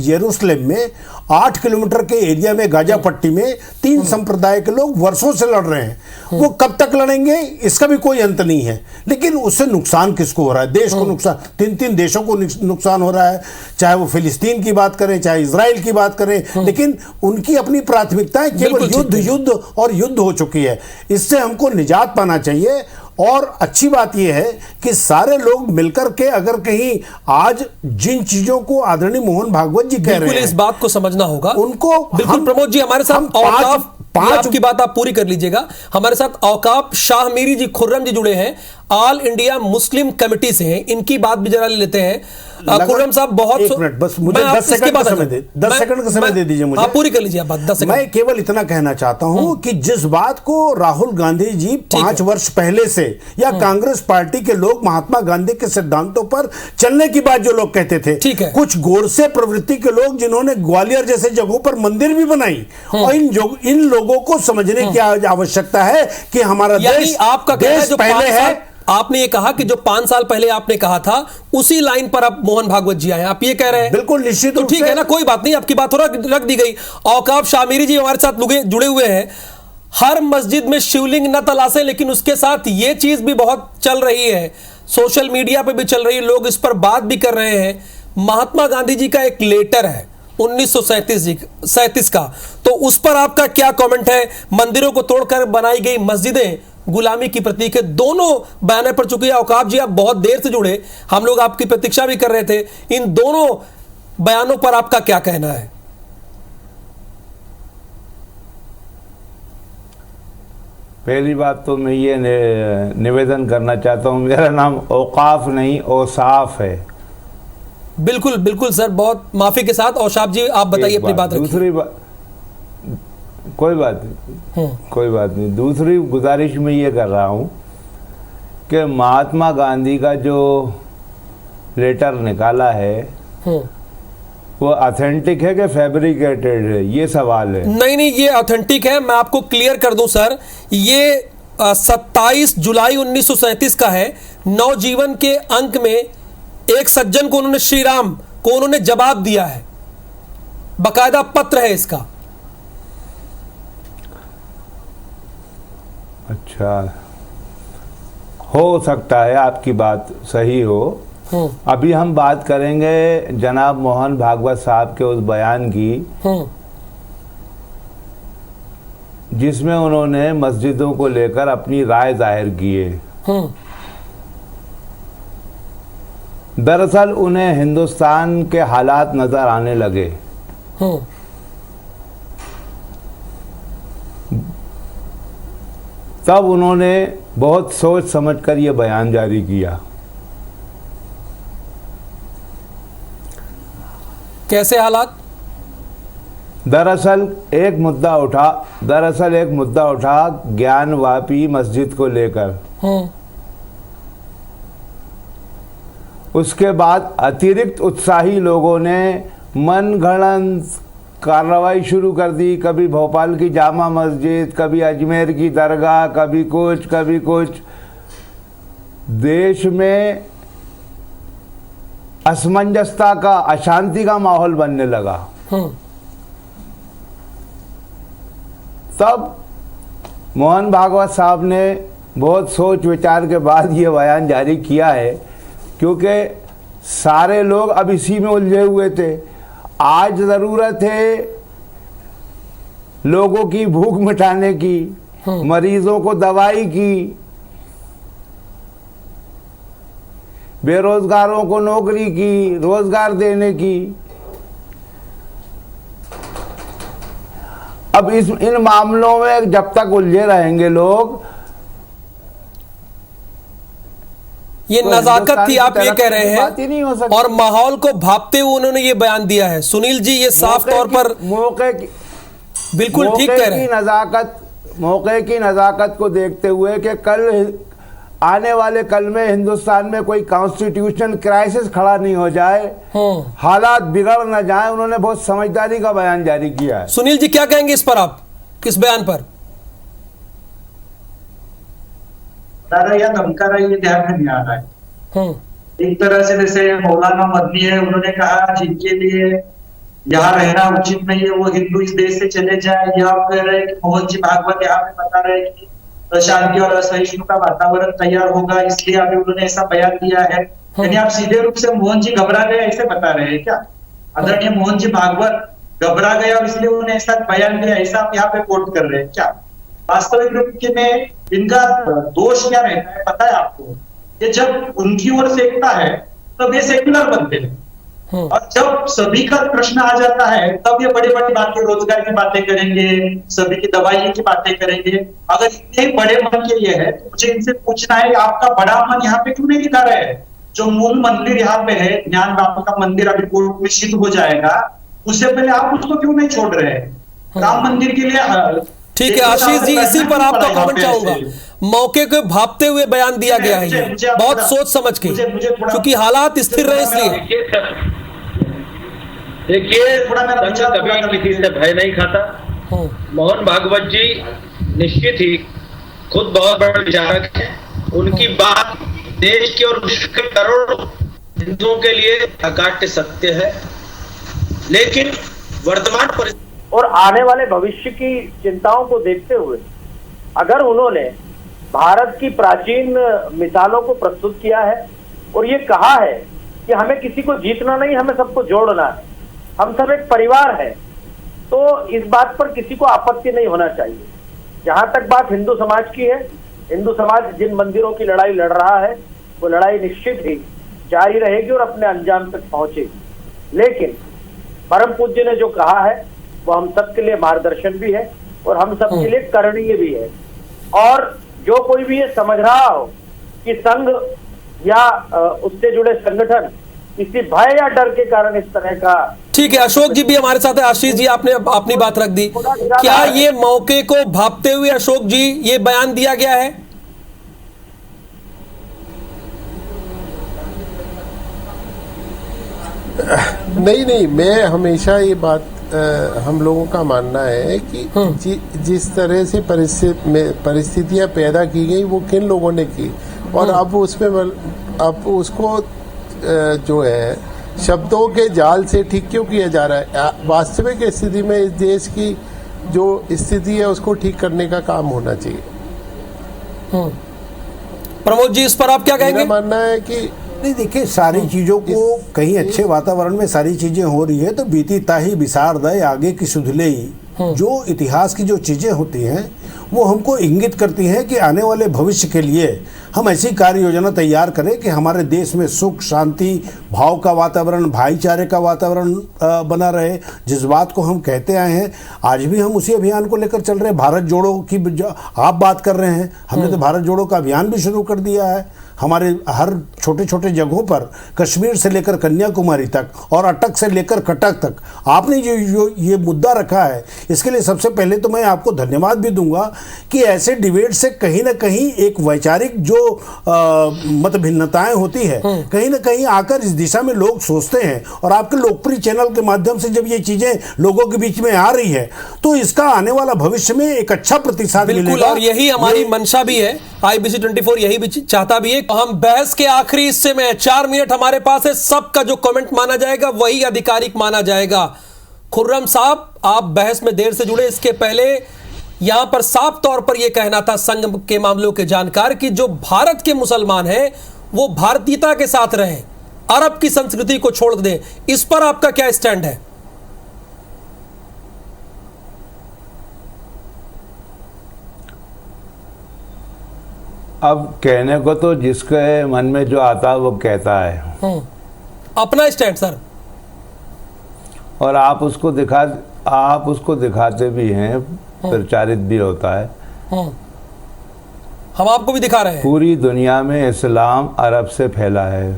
यरूशलेम में 8 किलोमीटर के एरिया में गाजा पट्टी में 3 संप्रदाय के लोग वर्षों से लड़ रहे हैं। वो कब तक लड़ेंगे इसका भी कोई अंत नहीं है, लेकिन उससे नुकसान किसको हो रहा है? देश को नुकसान, 3 देशों को नुकसान हो रहा है, चाहे वो फिलिस्तीन की बात करें चाहे इजराइल की बात करें, लेकिन उनकी अपनी प्राथमिकताएं केवल युद्ध और युद्ध हो चुकी है। इससे हमको निजात पाना चाहिए। और अच्छी बात यह है कि सारे लोग मिलकर के अगर कहीं आज जिन चीजों को आदरणीय मोहन भागवत जी कह रहे हैं, इस बात को समझना होगा उनको। बिल्कुल प्रमोद जी हमारे साथ औकाफ, आपकी बात आप पूरी कर लीजिएगा। हमारे साथ औकाफ शाह मीरी जी खुर्रम जी जुड़े हैं, ऑल इंडिया मुस्लिम कमेटी से हैं, इनकी बात भी जरा ले लेते हैं। खुर्रम साहब बहुत, एक मिनट बस मुझे 10 सेकंड का समय दे, 10 सेकंड का समय दे दीजिए मुझे। आप पूरी कर लीजिए आप बात 10 सेकंड। मैं केवल इतना कहना चाहता हूं कि जिस बात को राहुल गांधी जी 5 वर्ष पहले से या कांग्रेस पार्टी के लोग महात्मा गांधी के सिद्धांतों पर चलने की बात जो लोग कहते थे, कुछ गोरसे प्रवृत्ति के लोग जिन्होंने ग्वालियर जैसे जगहों पर मंदिर भी बनाई, और इन लोगों को समझने की आवश्यकता है कि हमारा देश आपका देश पहले है। आपने ये कहा कि जो 5 साल पहले आपने कहा था उसी लाइन पर अब मोहन भागवत जी आए, आप ये कह रहे हैं? बिल्कुल निश्चित तो ठीक है ना, कोई बात नहीं, आपकी बात हो रख दी गई। औकाफ शामिरी जी हमारे साथ जुड़े हुए हैं। हर मस्जिद में शिवलिंग न तलाशें, लेकिन उसके साथ ये चीज भी बहुत चल रही है, सोशल मीडिया पे भी चल रही है, लोग इस पर बात भी कर रहे हैं। महात्मा गांधी जी का एक लेटर है 1937 का, तो उस पर आपका क्या कमेंट है? मंदिरों को तोड़कर बनाई गई मस्जिदें गुलामी की प्रतीक है, दोनों बयान पड़ चुकी है। औकाफ जी आप बहुत देर से जुड़े, हम लोग आपकी प्रतीक्षा भी कर रहे थे, इन दोनों बयानों पर आपका क्या कहना है? पहली बात तो मैं ये निवेदन करना चाहता हूं, मेरा नाम औकाफ नहीं औसाफ है। बिल्कुल बिल्कुल सर, बहुत माफी के साथ। औसाफ जी आप बताइए अपनी बात। दूसरी बात, कोई बात नहीं, दूसरी गुजारिश मैं ये कर रहा हूँ कि महात्मा गांधी का जो लेटर निकाला है वो ऑथेंटिक है कि फैब्रिकेटेड है, ये सवाल है। नहीं, ये ऑथेंटिक है। मैं आपको क्लियर कर दूं सर, ये 27 जुलाई 1937 का है। नवजीवन के अंक में एक सज्जन को उन्होंने, श्री राम को उन्होंने जवाब दिया है, बकायदा पत्र है इसका। अच्छा, हो सकता है आपकी बात सही हो। अभी हम बात करेंगे जनाब मोहन भागवत साहब के उस बयान की जिसमें उन्होंने मस्जिदों को लेकर अपनी राय जाहिर की है। दरअसल उन्हें हिंदुस्तान के हालात नजर आने लगे। तब उन्होंने बहुत सोच समझकर यह बयान जारी किया। कैसे हालात? दरअसल एक मुद्दा उठा ज्ञानवापी मस्जिद को लेकर। उसके बाद अतिरिक्त उत्साही लोगों ने मनगढ़ंत कार्रवाई शुरू कर दी। कभी भोपाल की जामा मस्जिद, कभी अजमेर की दरगाह, कभी कुछ। देश में असमंजसता का, अशांति का माहौल बनने लगा। तब मोहन भागवत साहब ने बहुत सोच विचार के बाद ये बयान जारी किया है, क्योंकि सारे लोग अब इसी में उलझे हुए थे। आज ज़रूरत है लोगों की भूख मिटाने की, मरीजों को दवाई की, बेरोजगारों को नौकरी की, रोजगार देने की। अब इन मामलों में जब तक उलझे रहेंगे लोग, ये नजाकत थी, आप ये कह रहे हैं, और माहौल को भापते हुए उन्होंने ये बयान दिया है। सुनील जी ये साफ तौर पर बिल्कुल ठीक कह रहे हैं। मौके की नजाकत को देखते हुए कि कल आने वाले कल में हिंदुस्तान में कोई कॉन्स्टिट्यूशनल क्राइसिस खड़ा नहीं हो जाए, हालात बिगड़ न जाए, उन्होंने बहुत समझदारी का बयान जारी किया है। सुनील जी क्या कहेंगे इस पर, आप किस बयान पर? या धमका रहा है, ये ध्यान में नहीं आ रहा है। एक तरह से जैसे मौलाना मदनी है, उन्होंने कहा जिनके लिए यहाँ रहना उचित नहीं है वो हिंदू इस देश से चले जाए, या आप कह रहे हैं कि मोहन जी भागवत यहाँ पे बता रहे हैं कि शांति और असहिष्णु का वातावरण तैयार होगा, इसलिए अभी उन्होंने ऐसा बयान दिया है। यानी आप सीधे रूप से मोहन जी घबरा गए ऐसे बता रहे हैं क्या? आदरणीय मोहन जी भागवत घबरा गए और इसलिए उन्होंने ऐसा बयान दिया, ऐसा आप यहाँ पे कोट कर रहे हैं क्या? वास्तविक रूप में इनका दोष क्या रहता है पता है आपको? ये जब उनकी ओर से एकता है तब ये सेक्युलर बनते हैं, और जब सभी का प्रश्न आ जाता है तब ये बड़ी बड़ी बातें, रोजगार की बातें करेंगे, सभी की दवाई की बातें करेंगे। अगर इतने बड़े मन के लिए है तो मुझे इनसे पूछना है आपका बड़ा मन यहाँ पे क्यों नहीं दिखा रहे हैं? जो मूल मंदिर यहाँ पे है, ज्ञानवापी का मंदिर अभी कोर्ट में सिद्ध हो जाएगा, उससे पहले आप उसको क्यों नहीं छोड़ रहे हैं? राम मंदिर के लिए ठीक है आशीष जी, इसी पर आपका कमेंट चाहूंगा। मौके को भापते हुए बयान दिया गया है, ये बहुत सोच समझ के, क्योंकि हालात स्थिर रहे इसलिए। देखिए कभी किसी से भय नहीं खाता। मोहन भागवत जी निश्चित ही खुद बहुत बड़े विचारक हैं, उनकी बात देश के और विश्व के करोड़ों हिंदुओं के लिए अकाट्य सत्य है, लेकिन वर्तमान परिस्थिति और आने वाले भविष्य की चिंताओं को देखते हुए अगर उन्होंने भारत की प्राचीन मिसालों को प्रस्तुत किया है और ये कहा है कि हमें किसी को जीतना नहीं, हमें सबको जोड़ना है, हम सब एक परिवार है, तो इस बात पर किसी को आपत्ति नहीं होना चाहिए। जहां तक बात हिंदू समाज की है, हिंदू समाज जिन मंदिरों की लड़ाई लड़ रहा है वो लड़ाई निश्चित ही जारी रहेगी और अपने अंजाम तक पहुंचेगी। लेकिन परम पूज्य ने जो कहा है वो हम सबके लिए मार्गदर्शन भी है और हम सबके लिए करणीय भी है। और जो कोई भी ये समझ रहा हो कि संघ या उससे जुड़े संगठन किसी भय या डर के कारण इस तरह का, ठीक है अशोक जी भी हमारे साथ है। आशीष जी आपने अपनी बात रख दी, क्या ये मौके को भापते हुए अशोक जी ये बयान दिया गया है? नहीं, मैं हमेशा ये बात हम लोगों का मानना है कि जिस तरह से परिस्थितियां पैदा की गई वो किन लोगों ने की, और अब उसमें अब उसको जो है शब्दों के जाल से ठीक क्यों किया जा रहा है? वास्तविक स्थिति में इस देश की जो स्थिति है उसको ठीक करने का काम होना चाहिए। प्रमोद जी इस पर आप क्या कहेंगे? मेरा मानना है कि नहीं, देखिए सारी चीज़ों को कहीं अच्छे वातावरण में सारी चीज़ें हो रही है तो बीती ताही बिसार दे आगे की सुधले ही, जो इतिहास की जो चीज़ें होती हैं वो हमको इंगित करती हैं कि आने वाले भविष्य के लिए हम ऐसी कार्य योजना तैयार करें कि हमारे देश में सुख शांति भाव का वातावरण, भाईचारे का वातावरण बना रहे। जिस बात को हम कहते आए हैं आज भी हम उसी अभियान को लेकर चल रहे हैं। भारत जोड़ो की आप बात कर रहे हैं, हमने तो भारत जोड़ो का अभियान भी शुरू कर दिया है। हमारे हर छोटे छोटे जगहों पर कश्मीर से लेकर कन्याकुमारी तक और अटक से लेकर कटक तक आपने जो ये मुद्दा रखा है, इसके लिए सबसे पहले तो मैं आपको धन्यवाद भी दूंगा कि ऐसे डिबेट से कहीं ना कहीं एक वैचारिक जो मत भिन्नताएं होती है कहीं ना कहीं आकर इस दिशा में लोग सोचते हैं, और आपके लोकप्रिय चैनल के माध्यम से जब ये चीजें लोगों के बीच में आ रही है तो इसका आने वाला भविष्य में एक अच्छा प्रतिसाद मिलेगा। और यही हमारी मंशा भी है, IBC 24 यही भी चाहता भी है। हम बहस के आखिरी हिस्से में 4 मिनट हमारे पास है, सबका जो कमेंट माना जाएगा वही आधिकारिक माना जाएगा। खुर्रम साहब आप बहस में देर से जुड़े, इसके पहले यहां पर साफ तौर पर यह कहना था संघ के मामलों के जानकार कि जो भारत के मुसलमान हैं वो भारतीयता के साथ रहें, अरब की संस्कृति को छोड़ दें। इस पर आपका क्या स्टैंड है? अब कहने को तो जिसके मन में जो आता है वो कहता है, अपना स्टैंड सर, और आप उसको दिखाते भी हैं, प्रचारित भी होता है। हम आपको भी दिखा रहे हैं। पूरी दुनिया में इस्लाम अरब से फैला है,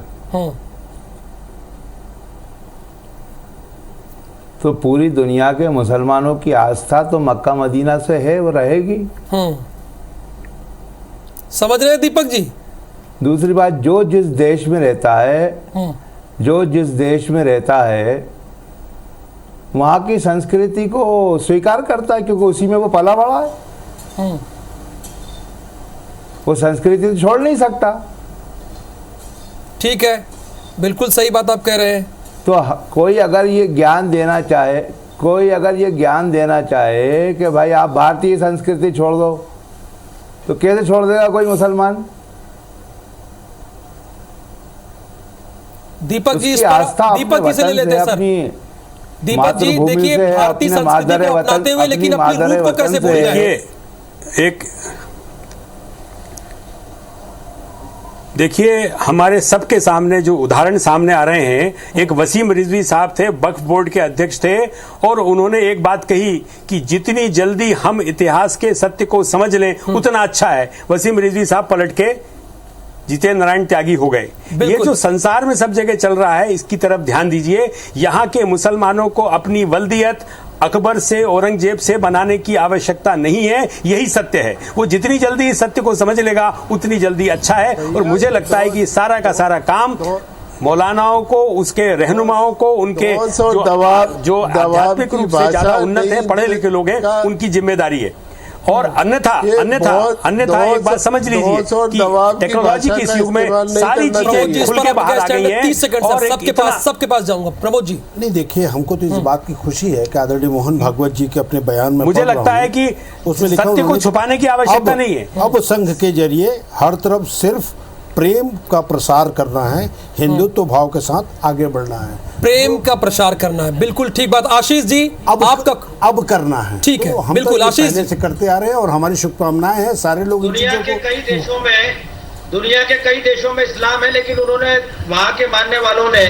तो पूरी दुनिया के मुसलमानों की आस्था तो मक्का मदीना से है, वो रहेगी। समझ रहे हैं दीपक जी? दूसरी बात, जो जिस देश में रहता है वहां की संस्कृति को स्वीकार करता है, क्योंकि उसी में वो पला बड़ा है। वो संस्कृति तो छोड़ नहीं सकता। ठीक है, बिल्कुल सही बात आप कह रहे हैं। तो कोई अगर ये ज्ञान देना चाहे कि भाई आप भारतीय संस्कृति छोड़ दो, तो कैसे छोड़ देगा कोई मुसलमान? दीपक जी से ले लेते हैं सर। दीपक जी देखिए, भारतीय संस्कृति को अपनाते हुए लेकिन अपनी रूट को कैसे भूल जाए? देखिए हमारे सबके सामने जो उदाहरण सामने आ रहे हैं, एक वसीम रिजवी साहब थे, वक्फ बोर्ड के अध्यक्ष थे, और उन्होंने एक बात कही कि जितनी जल्दी हम इतिहास के सत्य को समझ लें उतना अच्छा है। वसीम रिजवी साहब पलट के जितेंद्र नारायण त्यागी हो गए। ये जो संसार में सब जगह चल रहा है, इसकी तरफ ध्यान दीजिए। यहाँ के मुसलमानों को अपनी वल्दियत अकबर से, औरंगजेब से बनाने की आवश्यकता नहीं है, यही सत्य है। वो जितनी जल्दी इस सत्य को समझ लेगा उतनी जल्दी अच्छा है। और मुझे लगता है कि सारा का सारा काम मौलानाओं को, उसके रहनुमाओं को, उनके जो आध्यात्मिक रूप से ज्यादा उन्नत है, पढ़े लिखे लोग हैं, उनकी जिम्मेदारी है। और अन्यथा एक बात समझ लीजिए कि टेक्नोलॉजी के इस युग में सारी चीजें खुल के बाहर आ गई हैं। 30 सेकंड सबके पास जाऊंगा। प्रमोद जी, नहीं देखिए, हमको तो इस बात की खुशी है कि आदरणीय मोहन भागवत जी के अपने बयान में मुझे लगता है कि उसमें सत्य को छुपाने की आवश्यकता नहीं है। अब संघ के जरिए हर तरफ सिर्फ प्रेम का प्रसार करना है, हिंदुत्व भाव के साथ आगे बढ़ना है, प्रेम का प्रसार करना है। बिल्कुल ठीक बात। आशीष जी, अब करना है। ठीक है, तो बिल्कुल आशीष से करते आ रहे हैं और हमारी शुभकामनाएं हैं सारे लोग। दुनिया के कई देशों में इस्लाम है, लेकिन उन्होंने वहाँ के मानने वालों ने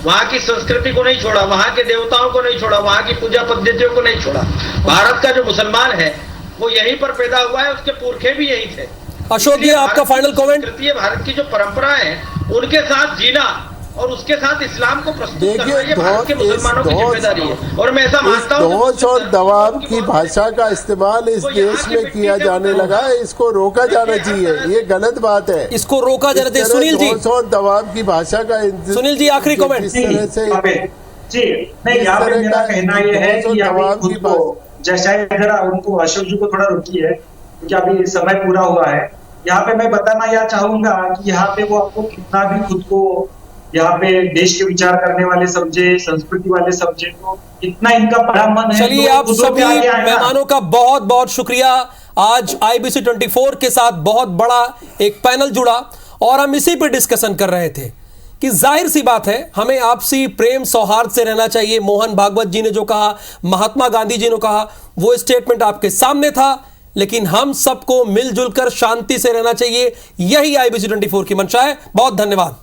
वहाँ की संस्कृति को नहीं छोड़ा, वहाँ के देवताओं को नहीं छोड़ा, वहाँ की पूजा पद्धतियों को नहीं छोड़ा। भारत का जो मुसलमान है वो यहीं पर पैदा हुआ है, उसके पुरखे भी यही थे। अशोक जी, आपका फाइनल कमेंट। भारत की जो परंपराएं हैं उनके साथ जीना और उसके साथ इस्लाम को प्रस्तुत करना, ये भारत के मुसलमानों की जिम्मेदारी है। और मैं ऐसा मानता हूं, दोष और दबाव की भाषा का इस्तेमाल इस देश में किया जाने लगा है, इसको रोका जाना चाहिए। ये गलत बात है, इसको रोका जाना चाहिए। सुनील जी, दोष और दबाव की भाषा का सुनील जी आखिरी कमेंट। जी नहीं, यहाँ पे मेरा कहना ये है कि जैसे जरा उनको, अशोक जी को थोड़ा रोकिए क्योंकि अभी समय पूरा हुआ है। यहाँ पे मैं बताना यह चाहूंगा कि यहाँ पे वो आपको कितना भी खुद को यहाँ पे देश के विचार करने वाले समझे, संस्कृति वाले समझे, तो इतना इनका बड़ा मन है। चलिए, आप सभी मेहमानों का बहुत बहुत शुक्रिया। आज IBC 24 के साथ बहुत बड़ा एक पैनल जुड़ा और हम इसी पे डिस्कशन कर रहे थे कि जाहिर सी बात है, हमें आपसी प्रेम सौहार्द से रहना चाहिए। मोहन भागवत जी ने जो कहा, महात्मा गांधी जी ने कहा, वो स्टेटमेंट आपके सामने था, लेकिन हम सबको मिलजुल कर शांति से रहना चाहिए। यही IBC 24 की मंशा है। बहुत धन्यवाद।